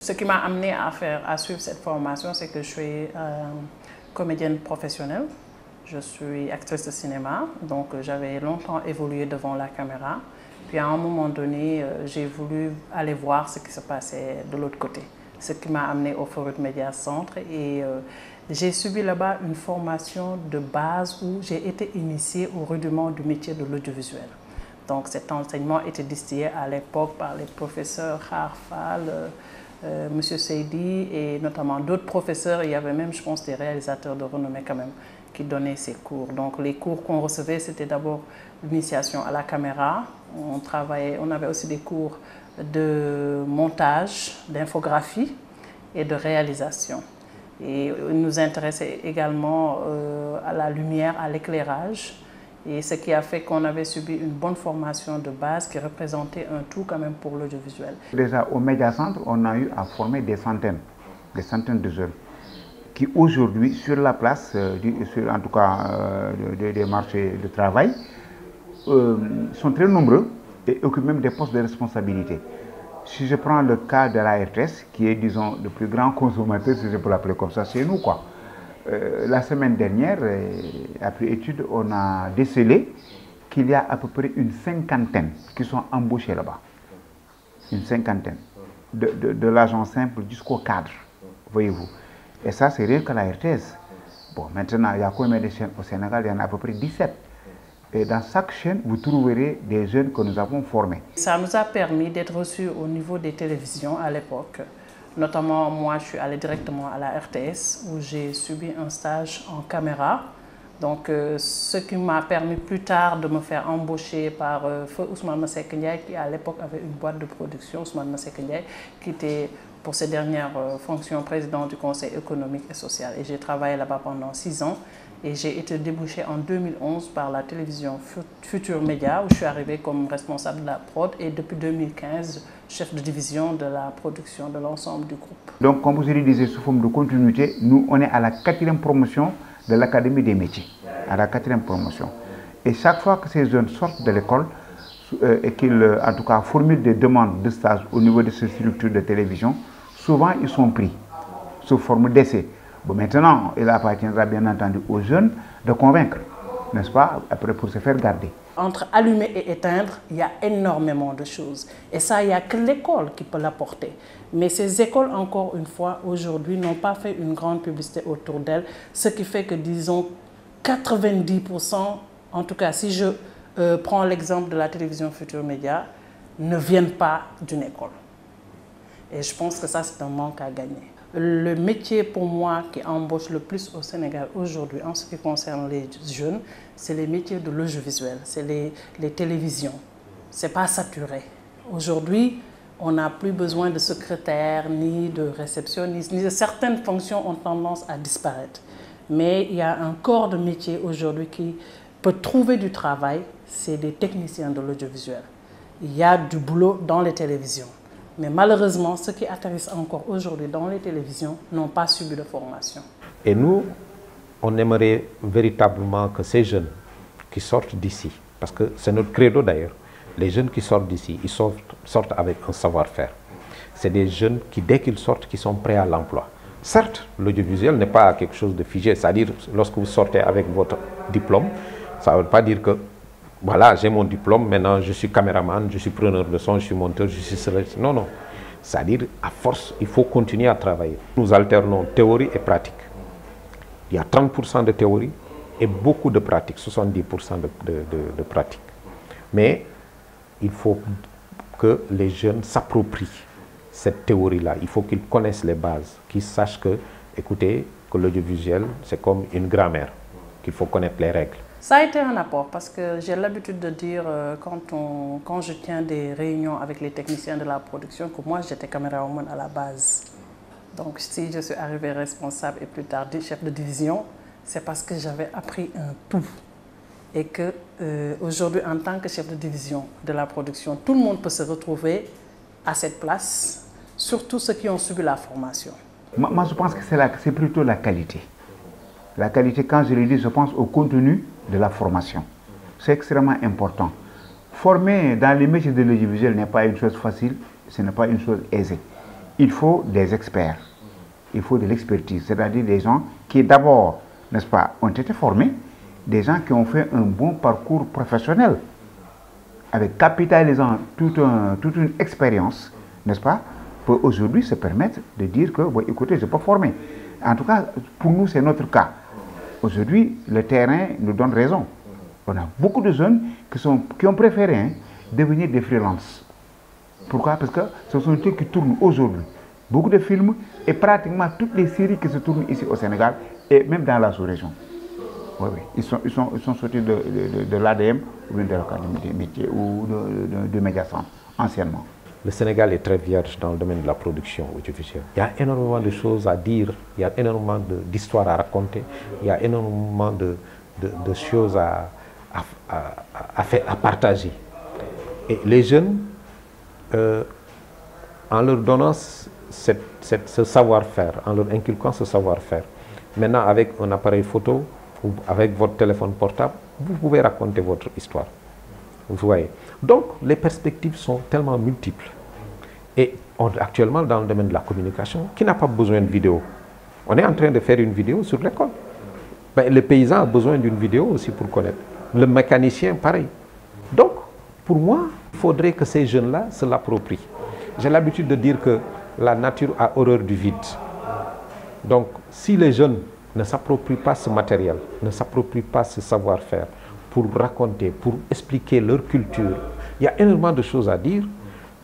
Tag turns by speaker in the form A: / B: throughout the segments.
A: Ce qui m'a amené à suivre cette formation, c'est que je suis comédienne professionnelle. Je suis actrice de cinéma, donc j'avais longtemps évolué devant la caméra. Puis à un moment donné, j'ai voulu aller voir ce qui se passait de l'autre côté. Ce qui m'a amené au Forut Media Centre et j'ai suivi là-bas une formation de base où j'ai été initiée au rudiment du métier de l'audiovisuel. Donc cet enseignement était distillé à l'époque par les professeurs Harfal, M. Seydi et notamment d'autres professeurs. Il y avait même, je pense, des réalisateurs de renommée quand même qui donnaient ces cours. Donc les cours qu'on recevait, c'était d'abord l'initiation à la caméra. On avait aussi des cours de montage, d'infographie et de réalisation. Et il nous intéressait également à la lumière, à l'éclairage. Et ce qui a fait qu'on avait subi une bonne formation de base qui représentait un tout quand même pour l'audiovisuel.
B: Déjà au Media Centre, on a eu à former des centaines de jeunes qui aujourd'hui sur la place, en tout cas des marchés de travail, sont très nombreux et occupent même des postes de responsabilité. Si je prends le cas de la RTS, qui est, disons, le plus grand consommateur, si je peux l'appeler comme ça, chez nous, quoi. La semaine dernière, après étude, on a décelé qu'il y a à peu près une cinquantaine qui sont embauchés là-bas. Une cinquantaine. De l'agent simple jusqu'au cadre, voyez-vous. Et ça, c'est rien que la RTS. Bon, maintenant, il y a combien de chaînes au Sénégal? Il y en a à peu près 17. Et dans chaque chaîne, vous trouverez des jeunes que nous avons formés.
A: Ça nous a permis d'être reçus au niveau des télévisions à l'époque. Notamment, moi, je suis allée directement à la RTS où j'ai subi un stage en caméra. Donc, ce qui m'a permis plus tard de me faire embaucher par Feu Ousmane Masseck Ndiaye, qui à l'époque avait une boîte de production, Ousmane Masseck Ndiaye, qui était pour ses dernières fonctions président du Conseil économique et social. Et j'ai travaillé là-bas pendant 6 ans. Et j'ai été débouchée en 2011 par la télévision Futur Média, où je suis arrivée comme responsable de la prod et depuis 2015, chef de division de la production de l'ensemble du groupe.
B: Donc, comme je le disais, sous forme de continuité, nous, on est à la 4e promotion de l'Académie des métiers. À la 4e promotion. Et chaque fois que ces jeunes sortent de l'école et qu'ils, en tout cas, formulent des demandes de stage au niveau de ces structures de télévision, souvent ils sont pris sous forme d'essai. Bon, maintenant, il appartiendra bien entendu aux jeunes de convaincre, n'est-ce pas, après pour se faire garder.
A: Entre allumer et éteindre, il y a énormément de choses. Et ça, il n'y a que l'école qui peut l'apporter. Mais ces écoles, encore une fois, aujourd'hui, n'ont pas fait une grande publicité autour d'elles, ce qui fait que, disons, 90%, en tout cas, si je prends l'exemple de la télévision Futur Média, ne viennent pas d'une école. Et je pense que ça, c'est un manque à gagner. Le métier pour moi qui embauche le plus au Sénégal aujourd'hui en ce qui concerne les jeunes, c'est les métiers de l'audiovisuel, c'est les télévisions. Ce n'est pas saturé. Aujourd'hui, on n'a plus besoin de secrétaires, ni de réceptionnistes, ni de certaines fonctions ont tendance à disparaître. Mais il y a un corps de métier aujourd'hui qui peut trouver du travail, c'est des techniciens de l'audiovisuel. Il y a du boulot dans les télévisions. Mais malheureusement, ceux qui atterrissent encore aujourd'hui dans les télévisions n'ont pas subi de formation.
C: Et nous, on aimerait véritablement que ces jeunes qui sortent d'ici, parce que c'est notre credo d'ailleurs, les jeunes qui sortent d'ici, ils sortent avec un savoir-faire. C'est des jeunes qui, dès qu'ils sortent, qui sont prêts à l'emploi. Certes, l'audiovisuel n'est pas quelque chose de figé, c'est-à-dire lorsque vous sortez avec votre diplôme, ça ne veut pas dire que voilà, j'ai mon diplôme, maintenant je suis caméraman, je suis preneur de son, je suis monteur, je suis cela. Non, non. C'est-à-dire, à force, il faut continuer à travailler. Nous alternons théorie et pratique. Il y a 30% de théorie et beaucoup de pratique, 70% de pratique. Mais il faut que les jeunes s'approprient cette théorie-là. Il faut qu'ils connaissent les bases, qu'ils sachent que, écoutez, que l'audiovisuel, c'est comme une grammaire, qu'il faut connaître les règles.
A: Ça a été un apport parce que j'ai l'habitude de dire quand je tiens des réunions avec les techniciens de la production que moi j'étais camérawoman à la base. Donc si je suis arrivée responsable et plus tard chef de division, c'est parce que j'avais appris un tout. Et que aujourd'hui en tant que chef de division de la production, tout le monde peut se retrouver à cette place, surtout ceux qui ont subi la formation.
B: Moi je pense que c'est plutôt la qualité. La qualité, quand je le dis, je pense au contenu de la formation. C'est extrêmement important. Former dans les métiers de l'audiovisuel n'est pas une chose facile, ce n'est pas une chose aisée. il faut des experts, il faut de l'expertise, c'est-à-dire des gens qui d'abord, n'est-ce pas, ont été formés, des gens qui ont fait un bon parcours professionnel, avec capitalisant toute une expérience, n'est-ce pas, pour aujourd'hui se permettre de dire que, bon, écoutez, je ne suis pas formé. En tout cas, pour nous, c'est notre cas. Aujourd'hui, le terrain nous donne raison. On a beaucoup de jeunes qui ont préféré devenir des freelances. Pourquoi? Parce que ce sont eux qui tournent aujourd'hui. Beaucoup de films et pratiquement toutes les séries qui se tournent ici au Sénégal et même dans la sous-région. Oui, oui. Ils sont sortis de l'ADM ou bien de l'Académie des métiers ou de Mediacentre, anciennement.
C: Le Sénégal est très vierge dans le domaine de la production audiovisuelle. Il y a énormément de choses à dire, il y a énormément d'histoires à raconter, il y a énormément de choses à partager. Et les jeunes, en leur donnant ce savoir-faire, en leur inculquant ce savoir-faire, maintenant avec un appareil photo ou avec votre téléphone portable, vous pouvez raconter votre histoire. Vous voyez. Donc, les perspectives sont tellement multiples. Et actuellement, dans le domaine de la communication, qui n'a pas besoin de vidéo? On est en train de faire une vidéo sur l'école. Ben, le paysan a besoin d'une vidéo aussi pour connaître. Le mécanicien, pareil. Donc, pour moi, il faudrait que ces jeunes-là se l'approprient. J'ai l'habitude de dire que la nature a horreur du vide. Donc, si les jeunes ne s'approprient pas ce matériel, ne s'approprient pas ce savoir-faire, pour raconter, pour expliquer leur culture, il y a énormément de choses à dire,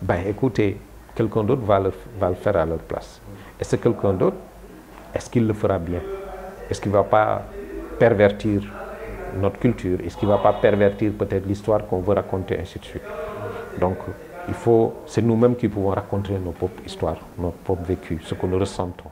C: ben écoutez, quelqu'un d'autre va le faire à leur place. Et ce quelqu'un d'autre, est-ce qu'il le fera bien? Est-ce qu'il ne va pas pervertir notre culture? Est-ce qu'il ne va pas pervertir peut-être l'histoire qu'on veut raconter, ainsi de suite? Donc, c'est nous-mêmes qui pouvons raconter nos propres histoires, notre propre vécu, ce que nous ressentons.